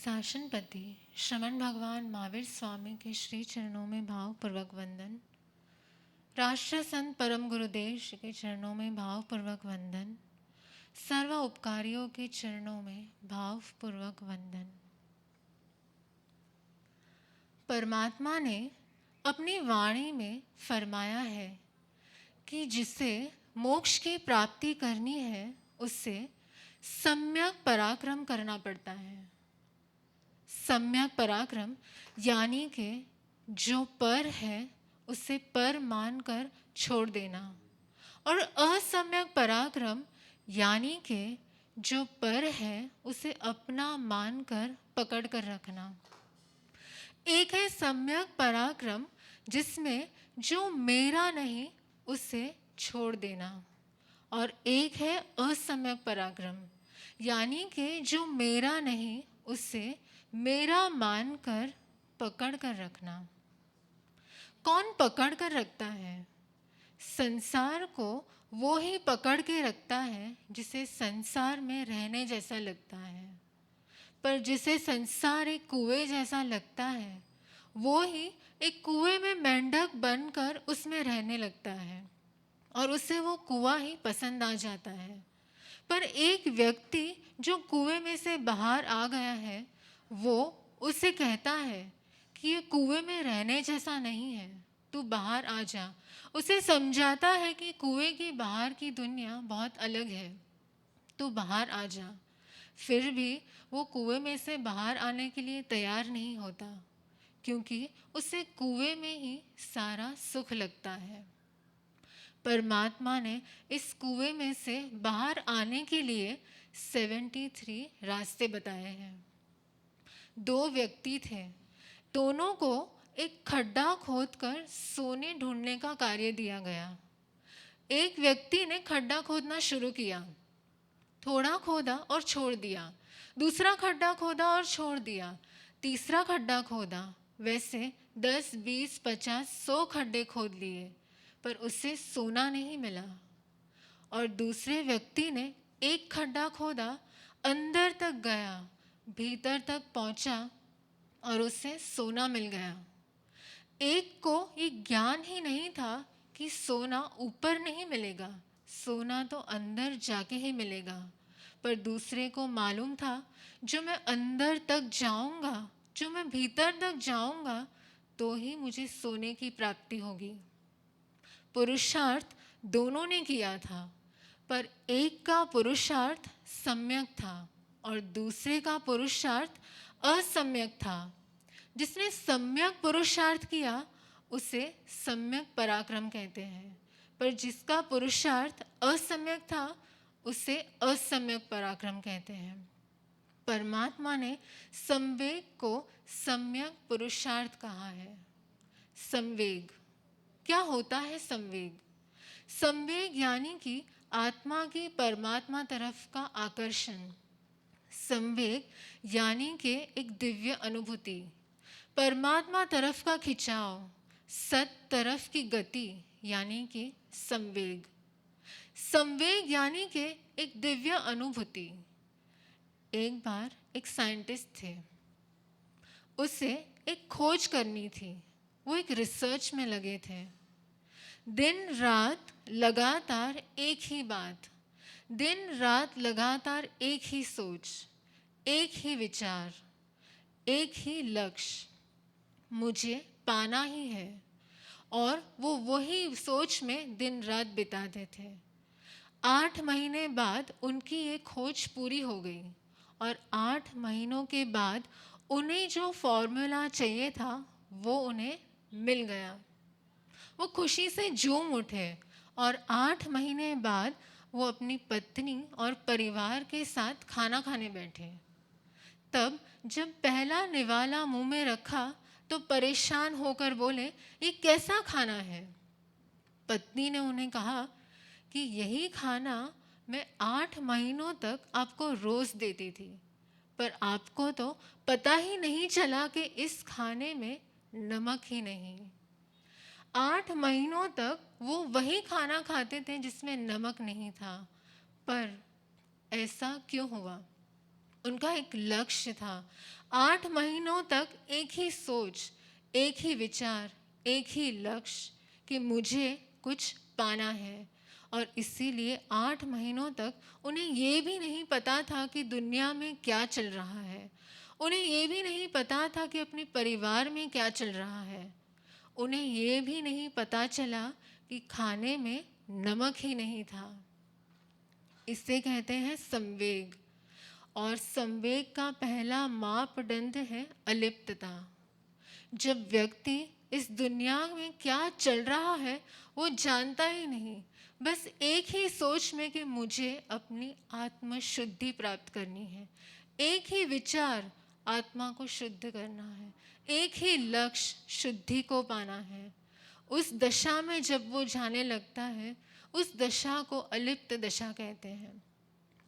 शासनपति श्रमण भगवान महावीर स्वामी के श्री चरणों में भावपूर्वक वंदन। राष्ट्र संत परम गुरुदेव श्री के चरणों में भावपूर्वक वंदन। सर्व उपकारियों के चरणों में भावपूर्वक वंदन। परमात्मा ने अपनी वाणी में फरमाया है कि जिसे मोक्ष की प्राप्ति करनी है उससे सम्यक पराक्रम करना पड़ता है। सम्यक पराक्रम यानी कि जो पर है उसे पर मानकर छोड़ देना, और असम्यक पराक्रम यानी कि जो पर है उसे अपना मानकर पकड़ कर रखना। एक है सम्यक पराक्रम जिसमें जो मेरा नहीं उसे छोड़ देना, और एक है असम्यक पराक्रम यानी कि जो मेरा नहीं उसे मेरा मानकर पकड़ कर रखना। कौन पकड़ कर रखता है? संसार को वो ही पकड़ के रखता है जिसे संसार में रहने जैसा लगता है। पर जिसे संसार एक कुएं जैसा लगता है वो ही एक कुएं में मेंढक बनकर उसमें रहने लगता है और उसे वो कुआं ही पसंद आ जाता है। पर एक व्यक्ति जो कुएं में से बाहर आ गया है वो उसे कहता है कि ये कुएं में रहने जैसा नहीं है, तू बाहर आ जा। उसे समझाता है कि कुएं की बाहर की दुनिया बहुत अलग है, तू बाहर आ जा। फिर भी वो कुएं में से बाहर आने के लिए तैयार नहीं होता, क्योंकि उसे कुएं में ही सारा सुख लगता है। परमात्मा ने इस कुएं में से बाहर आने के लिए 73 रास्ते बताए हैं। दो व्यक्ति थे, दोनों को एक खड्डा खोदकर सोने ढूंढने का कार्य दिया गया। एक व्यक्ति ने खड्डा खोदना शुरू किया, थोड़ा खोदा और छोड़ दिया। दूसरा खड्डा खोदा और छोड़ दिया। तीसरा खड्डा खोदा। वैसे 10, 20, 50, 100 खड्डे खोद लिए, पर उसे सोना नहीं मिला। और दूसरे व्यक्ति ने एक खड्डा खोदा, अंदर तक गया, भीतर तक पहुंचा और उसे सोना मिल गया। एक को ये ज्ञान ही नहीं था कि सोना ऊपर नहीं मिलेगा, सोना तो अंदर जाके ही मिलेगा। पर दूसरे को मालूम था जो मैं अंदर तक जाऊंगा, जो मैं भीतर तक जाऊंगा तो ही मुझे सोने की प्राप्ति होगी। पुरुषार्थ दोनों ने किया था, पर एक का पुरुषार्थ सम्यक था और दूसरे का पुरुषार्थ असम्यक था। जिसने सम्यक पुरुषार्थ किया उसे सम्यक पराक्रम कहते हैं, पर जिसका पुरुषार्थ असम्यक था उसे असम्यक पराक्रम कहते हैं। परमात्मा ने संवेग को सम्यक पुरुषार्थ कहा है। संवेग क्या होता है? संवेग संवेग यानी कि आत्मा की परमात्मा तरफ का आकर्षण। संवेग यानी कि एक दिव्य अनुभूति, परमात्मा तरफ का खिंचाव, सत तरफ की गति यानी कि संवेग। संवेग यानी कि एक दिव्य अनुभूति। एक बार एक साइंटिस्ट थे, उसे एक खोज करनी थी। वो एक रिसर्च में लगे थे। दिन रात लगातार एक ही बात, दिन रात लगातार एक ही सोच, एक ही विचार, एक ही लक्ष्य, मुझे पाना ही है। और वो वही सोच में दिन रात बिताते थे। 8 महीने बाद उनकी ये खोज पूरी हो गई और 8 महीनों के बाद उन्हें जो फॉर्मूला चाहिए था वो उन्हें मिल गया। वो खुशी से झूम उठे और 8 महीने बाद वो अपनी पत्नी और परिवार के साथ खाना खाने बैठे। तब जब पहला निवाला मुंह में रखा तो परेशान होकर बोले, ये कैसा खाना है? पत्नी ने उन्हें कहा कि यही खाना मैं 8 महीनों तक आपको रोज देती थी, पर आपको तो पता ही नहीं चला कि इस खाने में नमक ही नहीं। 8 महीनों तक वो वही खाना खाते थे जिसमें नमक नहीं था। पर ऐसा क्यों हुआ? उनका एक लक्ष्य था। 8 महीनों तक एक ही सोच, एक ही विचार, एक ही लक्ष्य कि मुझे कुछ पाना है। और इसीलिए 8 महीनों तक उन्हें ये भी नहीं पता था कि दुनिया में क्या चल रहा है। उन्हें ये भी नहीं पता था कि अपने परिवार में क्या चल रहा है। उन्हें ये भी नहीं पता चला कि खाने में नमक ही नहीं था। इसे कहते हैं संवेग। और संवेग का पहला मापदंड है अलिप्तता। जब व्यक्ति इस दुनिया में क्या चल रहा है वो जानता ही नहीं, बस एक ही सोच में कि मुझे अपनी आत्म शुद्धि प्राप्त करनी है, एक ही विचार आत्मा को शुद्ध करना है, एक ही लक्ष्य शुद्धि को पाना है। उस दशा में जब वो जाने लगता है, उस दशा को अलिप्त दशा कहते हैं।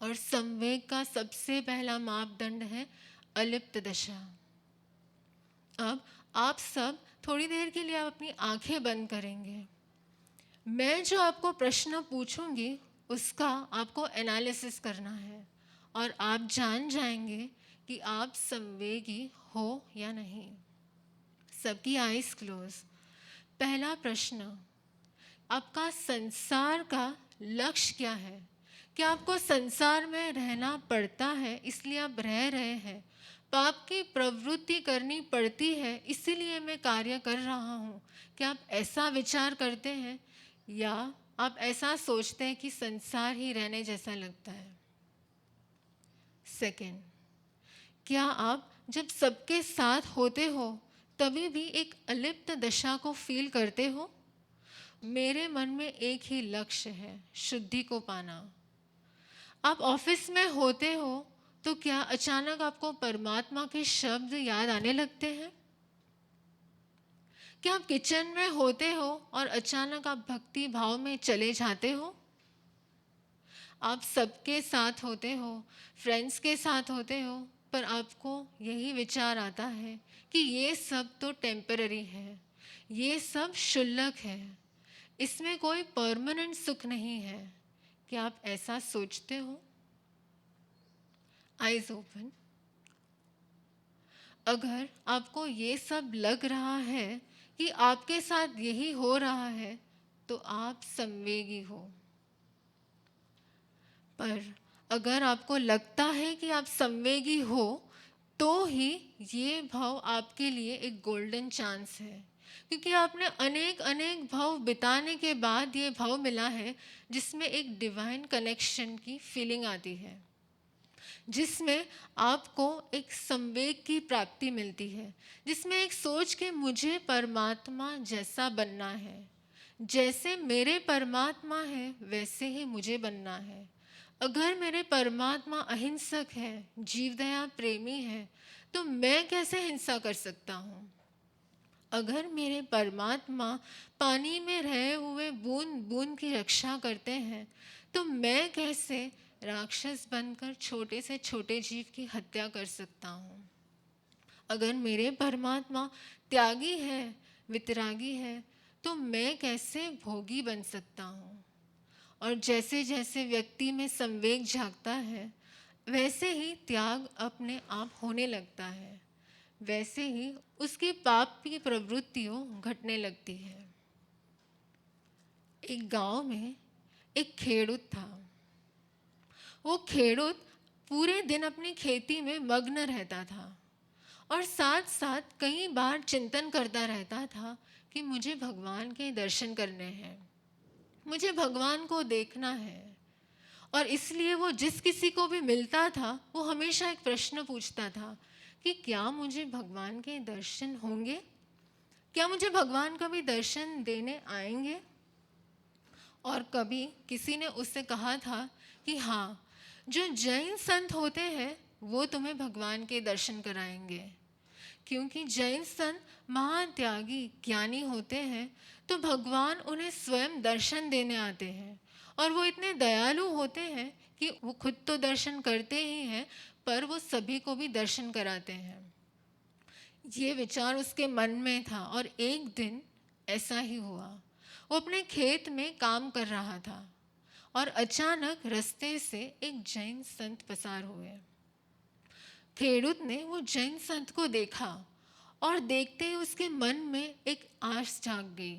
और संवेग का सबसे पहला मापदंड है अलिप्त दशा। अब आप सब थोड़ी देर के लिए आप अपनी आंखें बंद करेंगे। मैं जो आपको प्रश्न पूछूंगी उसका आपको एनालिसिस करना है और आप जान जाएंगे कि आप संवेगी हो या नहीं। सबकी आइज क्लोज। पहला प्रश्न, आपका संसार का लक्ष्य क्या है? क्या आपको संसार में रहना पड़ता है इसलिए आप रह रहे हैं? पाप की प्रवृत्ति करनी पड़ती है इसीलिए मैं कार्य कर रहा हूँ? क्या आप ऐसा विचार करते हैं या आप ऐसा सोचते हैं कि संसार ही रहने जैसा लगता है? सेकंड, क्या आप जब सबके साथ होते हो तभी भी एक अलिप्त दशा को फील करते हो? मेरे मन में एक ही लक्ष्य है, शुद्धि को पाना। आप ऑफिस में होते हो तो क्या अचानक आपको परमात्मा के शब्द याद आने लगते हैं? क्या आप किचन में होते हो और अचानक आप भक्ति भाव में चले जाते हो? आप सबके साथ होते हो, फ्रेंड्स के साथ होते हो, पर आपको यही विचार आता है कि ये सब तो टेम्पररी है, ये सब क्षुल्लक है, इसमें कोई परमानेंट सुख नहीं है। क्या आप ऐसा सोचते हो? Eyes open. अगर आपको ये सब लग रहा है कि आपके साथ यही हो रहा है तो आप संवेगी हो। पर अगर आपको लगता है कि आप संवेगी हो तो ही ये भाव आपके लिए एक गोल्डन चांस है, क्योंकि आपने अनेक अनेक भाव बिताने के बाद ये भाव मिला है जिसमें एक डिवाइन कनेक्शन की फीलिंग आती है, जिसमें आपको एक संवेग की प्राप्ति मिलती है, जिसमें एक सोच के मुझे परमात्मा जैसा बनना है, जैसे मेरे परमात्मा है वैसे ही मुझे बनना है। अगर मेरे परमात्मा अहिंसक है, जीवदया प्रेमी है, तो मैं कैसे हिंसा कर सकता हूँ? अगर मेरे परमात्मा पानी में रहे हुए बूंद बूंद की रक्षा करते हैं तो मैं कैसे राक्षस बनकर छोटे से छोटे जीव की हत्या कर सकता हूँ? अगर मेरे परमात्मा त्यागी है, वितरागी है, तो मैं कैसे भोगी बन सकता हूँ? और जैसे जैसे व्यक्ति में संवेग जागता है वैसे ही त्याग अपने आप होने लगता है, वैसे ही उसकी पाप की प्रवृत्तियों घटने लगती है। एक गांव में एक खेड़ूत था। वो खेड़ूत पूरे दिन अपनी खेती में मग्न रहता था और साथ साथ कई बार चिंतन करता रहता था कि मुझे भगवान के दर्शन करने हैं, मुझे भगवान को देखना है। और इसलिए वो जिस किसी को भी मिलता था वो हमेशा एक प्रश्न पूछता था कि क्या मुझे भगवान के दर्शन होंगे? क्या मुझे भगवान कभी दर्शन देने आएंगे? और कभी किसी ने उससे कहा था कि हाँ, जो जैन संत होते हैं वो तुम्हें भगवान के दर्शन कराएंगे, क्योंकि जैन संत महात्यागी ज्ञानी होते हैं तो भगवान उन्हें स्वयं दर्शन देने आते हैं। और वो इतने दयालु होते हैं कि वो खुद तो दर्शन करते ही हैं पर वो सभी को भी दर्शन कराते हैं। ये विचार उसके मन में था और एक दिन ऐसा ही हुआ। वो अपने खेत में काम कर रहा था और अचानक रास्ते से एक जैन संत पसार हुए। खेडूत ने वो जैन संत को देखा और देखते ही उसके मन में एक आस जाग गई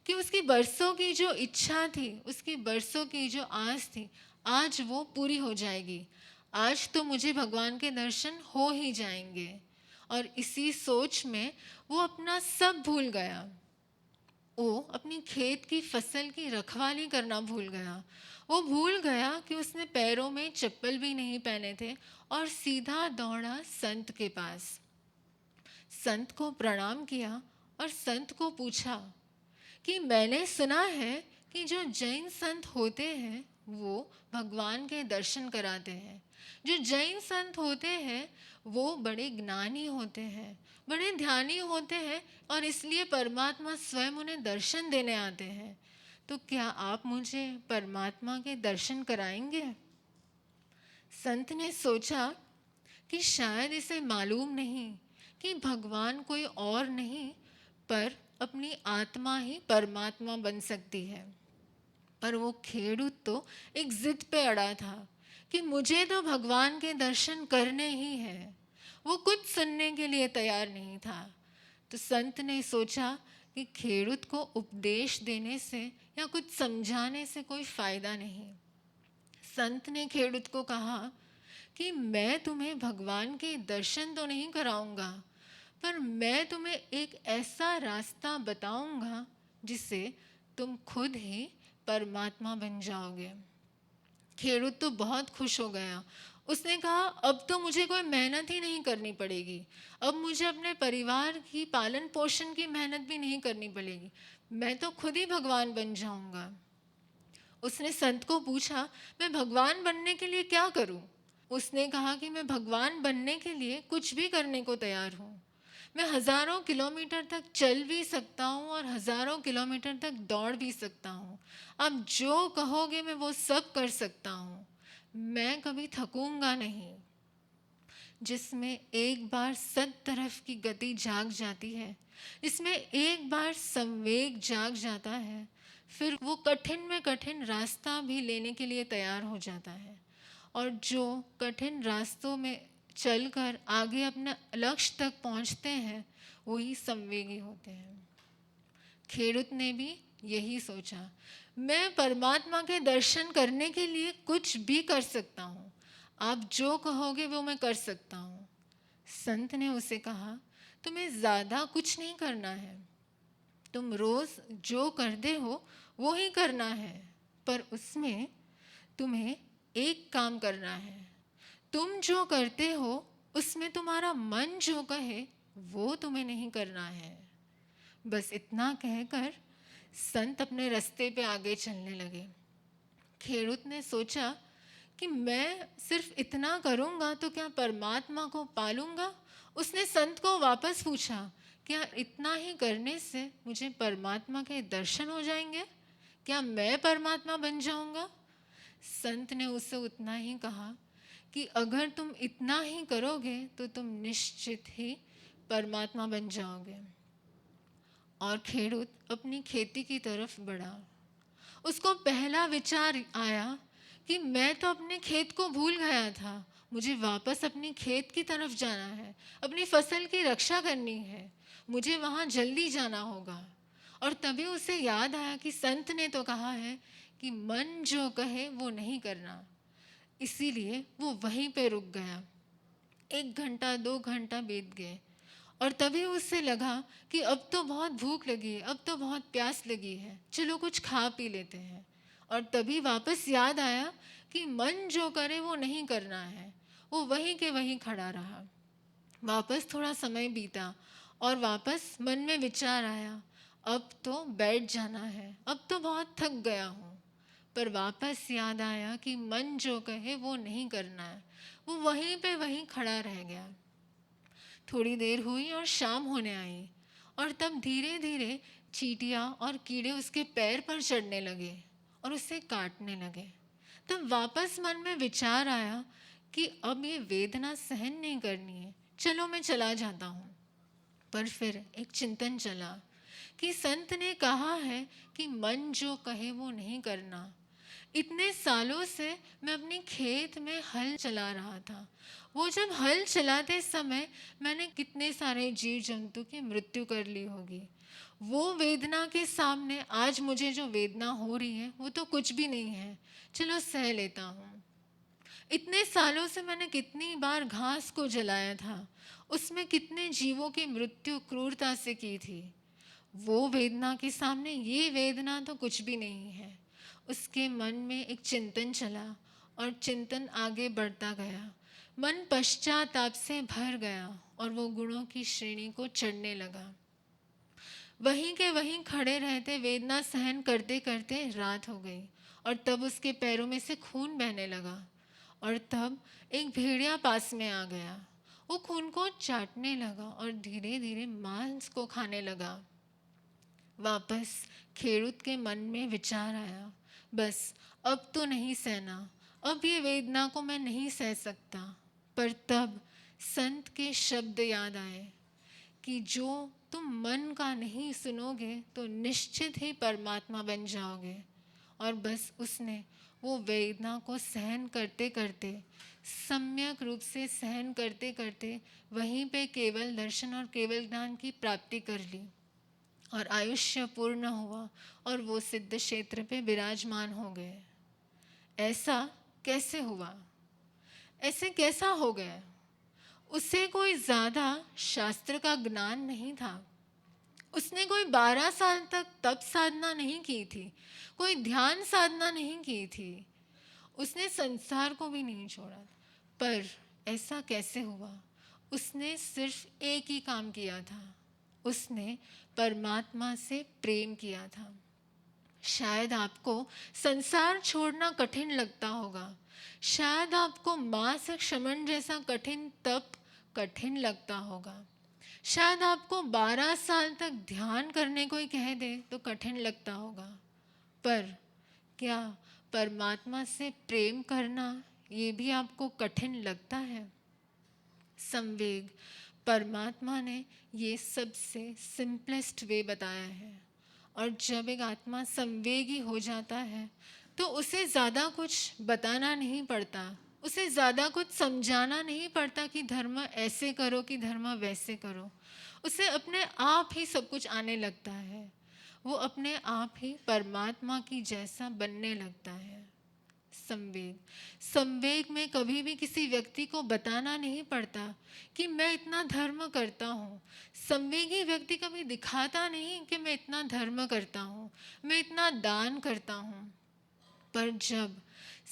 कि उसकी बरसों की जो इच्छा थी, उसकी बरसों की जो आस थी, आज वो पूरी हो जाएगी। आज तो मुझे भगवान के दर्शन हो ही जाएंगे। और इसी सोच में वो अपना सब भूल गया। वो अपनी खेत की फसल की रखवाली करना भूल गया। वो भूल गया कि उसने पैरों में चप्पल भी नहीं पहने थे और सीधा दौड़ा संत के पास। संत को प्रणाम किया और संत को पूछा कि मैंने सुना है कि जो जैन संत होते हैं वो भगवान के दर्शन कराते हैं। जो जैन संत होते हैं वो बड़े ज्ञानी होते हैं, बड़े ध्यानी होते हैं और इसलिए परमात्मा स्वयं उन्हें दर्शन देने आते हैं। तो क्या आप मुझे परमात्मा के दर्शन कराएंगे? संत ने सोचा कि शायद इसे मालूम नहीं कि भगवान कोई और नहीं पर अपनी आत्मा ही परमात्मा बन सकती है। पर वो खेडूत तो एक जिद पे अड़ा था कि मुझे तो भगवान के दर्शन करने ही हैं। वो कुछ सुनने के लिए तैयार नहीं था। तो संत ने सोचा कि खेडूत को उपदेश देने से या कुछ समझाने से कोई फायदा नहीं। संत ने खेडूत को कहा कि मैं तुम्हें भगवान के दर्शन तो नहीं कराऊंगा, पर मैं तुम्हें एक ऐसा रास्ता बताऊंगा जिससे तुम खुद ही परमात्मा बन जाओगे। खेडूत तो बहुत खुश हो गया। उसने कहा अब तो मुझे कोई मेहनत ही नहीं करनी पड़ेगी, अब मुझे अपने परिवार की पालन पोषण की मेहनत भी नहीं करनी पड़ेगी, मैं तो खुद ही भगवान बन जाऊंगा। उसने संत को पूछा मैं भगवान बनने के लिए क्या करूं? उसने कहा कि मैं भगवान बनने के लिए कुछ भी करने को तैयार हूँ। मैं हज़ारों किलोमीटर तक चल भी सकता हूँ और हज़ारों किलोमीटर तक दौड़ भी सकता हूँ। आप जो कहोगे मैं वो सब कर सकता हूँ। मैं कभी थकूंगा नहीं। जिसमें एक बार सब तरफ की गति जाग जाती है, इसमें एक बार संवेग जाग जाता है, फिर वो कठिन में कठिन रास्ता भी लेने के लिए तैयार हो जाता है। और जो कठिन रास्तों में चलकर आगे अपने लक्ष्य तक पहुंचते हैं वही संवेगी होते हैं। खेडूत ने भी यही सोचा, मैं परमात्मा के दर्शन करने के लिए कुछ भी कर सकता हूँ, आप जो कहोगे वो मैं कर सकता हूँ। संत ने उसे कहा तुम्हें ज़्यादा कुछ नहीं करना है, तुम रोज़ जो करते हो वो ही करना है, पर उसमें तुम्हें एक काम करना है। तुम जो करते हो उसमें तुम्हारा मन जो कहे वो तुम्हें नहीं करना है। बस इतना कहकर संत अपने रास्ते पे आगे चलने लगे। खेडूत ने सोचा कि मैं सिर्फ इतना करूँगा तो क्या परमात्मा को पालूंगा? उसने संत को वापस पूछा क्या इतना ही करने से मुझे परमात्मा के दर्शन हो जाएंगे? क्या मैं परमात्मा बन जाऊंगा? संत ने उससे उतना ही कहा कि अगर तुम इतना ही करोगे तो तुम निश्चित ही परमात्मा बन जाओगे। और खेडूत अपनी खेती की तरफ बढ़ा। उसको पहला विचार आया कि मैं तो अपने खेत को भूल गया था, मुझे वापस अपनी खेत की तरफ जाना है, अपनी फसल की रक्षा करनी है, मुझे वहाँ जल्दी जाना होगा। और तभी उसे याद आया कि संत ने तो कहा है कि मन जो कहे वो नहीं करना। इसीलिए वो वहीं पे रुक गया। 1 घंटा 2 घंटा बीत गए और तभी उससे लगा कि अब तो बहुत भूख लगी है, अब तो बहुत प्यास लगी है, चलो कुछ खा पी लेते हैं। और तभी वापस याद आया कि मन जो करे वो नहीं करना है। वो वहीं के वहीं खड़ा रहा। वापस थोड़ा समय बीता और वापस मन में विचार आया, अब तो बैठ जाना है, अब तो बहुत थक गया हूँ। पर वापस याद आया कि मन जो कहे वो नहीं करना है। वो वहीं पे वहीं खड़ा रह गया। थोड़ी देर हुई और शाम होने आई और तब धीरे धीरे चींटियाँ और कीड़े उसके पैर पर चढ़ने लगे और उसे काटने लगे। तब वापस मन में विचार आया कि अब ये वेदना सहन नहीं करनी है, चलो मैं चला जाता हूँ। पर फिर एक चिंतन चला कि संत ने कहा है कि मन जो कहे वो नहीं करना, इतने सालों से मैं अपने खेत में हल चला रहा था। वो जब हल चलाते समय मैंने कितने सारे जीव जंतु की मृत्यु कर ली होगी। वो वेदना के सामने आज मुझे जो वेदना हो रही है वो तो कुछ भी नहीं है। चलो सह लेता हूँ। इतने सालों से मैंने कितनी बार घास को जलाया था, उसमें कितने जीवों की मृत्यु क्रूरता से की थी। वो वेदना के सामने ये वेदना तो कुछ भी नहीं है। उसके मन में एक चिंतन चला और चिंतन आगे बढ़ता गया। मन पश्चाताप से भर गया और वो गुणों की श्रेणी को चढ़ने लगा। वहीं के वहीं खड़े रहते वेदना सहन करते करते रात हो गई और तब उसके पैरों में से खून बहने लगा। और तब एक भेड़िया पास में आ गया। वो खून को चाटने लगा और धीरे धीरे मांस को खाने लगा। वापस खेड़ूत के मन में विचार आया, बस अब तो नहीं सहना, अब ये वेदना को मैं नहीं सह सकता। पर तब संत के शब्द याद आए कि जो तुम मन का नहीं सुनोगे तो निश्चित ही परमात्मा बन जाओगे। और बस उसने वो वेदना को सहन करते करते, सम्यक रूप से सहन करते करते वहीं पे केवल दर्शन और केवल ज्ञान की प्राप्ति कर ली और आयुष्य पूर्ण हुआ और वो सिद्ध क्षेत्र पे विराजमान हो गए। ऐसा कैसे हुआ? ऐसे कैसा हो गया? उसे कोई ज़्यादा शास्त्र का ज्ञान नहीं था। उसने कोई 12 साल तक तप साधना नहीं की थी, कोई ध्यान साधना नहीं की थी, उसने संसार को भी नहीं छोड़ा। पर ऐसा कैसे हुआ? उसने सिर्फ एक ही काम किया था, उसने परमात्मा से प्रेम किया था। शायद आपको संसार छोड़ना कठिन लगता होगा, शायद आपको मास क्षमण जैसा कठिन तप कठिन लगता होगा, शायद आपको 12 साल तक ध्यान करने कोई कह दे तो कठिन लगता होगा। पर क्या परमात्मा से प्रेम करना ये भी आपको कठिन लगता है? संवेग, परमात्मा ने ये सबसे सिंपलेस्ट वे बताया है। और जब एक आत्मा संवेगी हो जाता है तो उसे ज़्यादा कुछ बताना नहीं पड़ता, उसे ज़्यादा कुछ समझाना नहीं पड़ता कि धर्म ऐसे करो कि धर्म वैसे करो। उसे अपने आप ही सब कुछ आने लगता है। वो अपने आप ही परमात्मा की जैसा बनने लगता है। संवेग, संवेग में कभी भी किसी व्यक्ति को बताना नहीं पड़ता कि मैं इतना धर्म करता हूँ। संवेगी व्यक्ति कभी दिखाता नहीं कि मैं इतना धर्म करता हूँ, मैं इतना दान करता हूँ। पर जब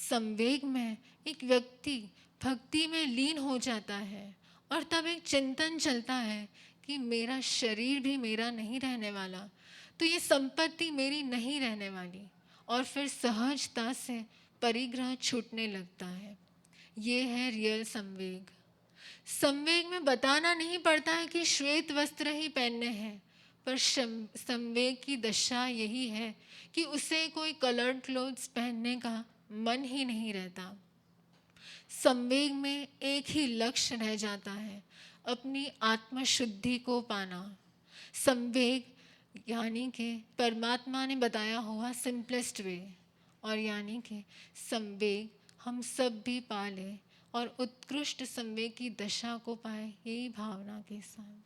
संवेग में एक व्यक्ति भक्ति में लीन हो जाता है और तब एक चिंतन चलता है कि मेरा शरीर भी मेरा नहीं रहने वाला, तो ये संपत्ति मेरी नहीं रहने वाली, और फिर सहजता से परिग्रह छूटने लगता है। ये है रियल संवेग। संवेग में बताना नहीं पड़ता है कि श्वेत वस्त्र ही पहनने हैं, पर संवेग की दशा यही है कि उसे कोई कलर्ड क्लोथ्स पहनने का मन ही नहीं रहता। संवेग में एक ही लक्ष्य रह जाता है, अपनी आत्मशुद्धि को पाना। संवेग यानी कि परमात्मा ने बताया हुआ सिंपलेस्ट वे, और यानी कि संवेग हम सब भी पा लें और उत्कृष्ट संवेग की दशा को पाए, यही भावना के साथ।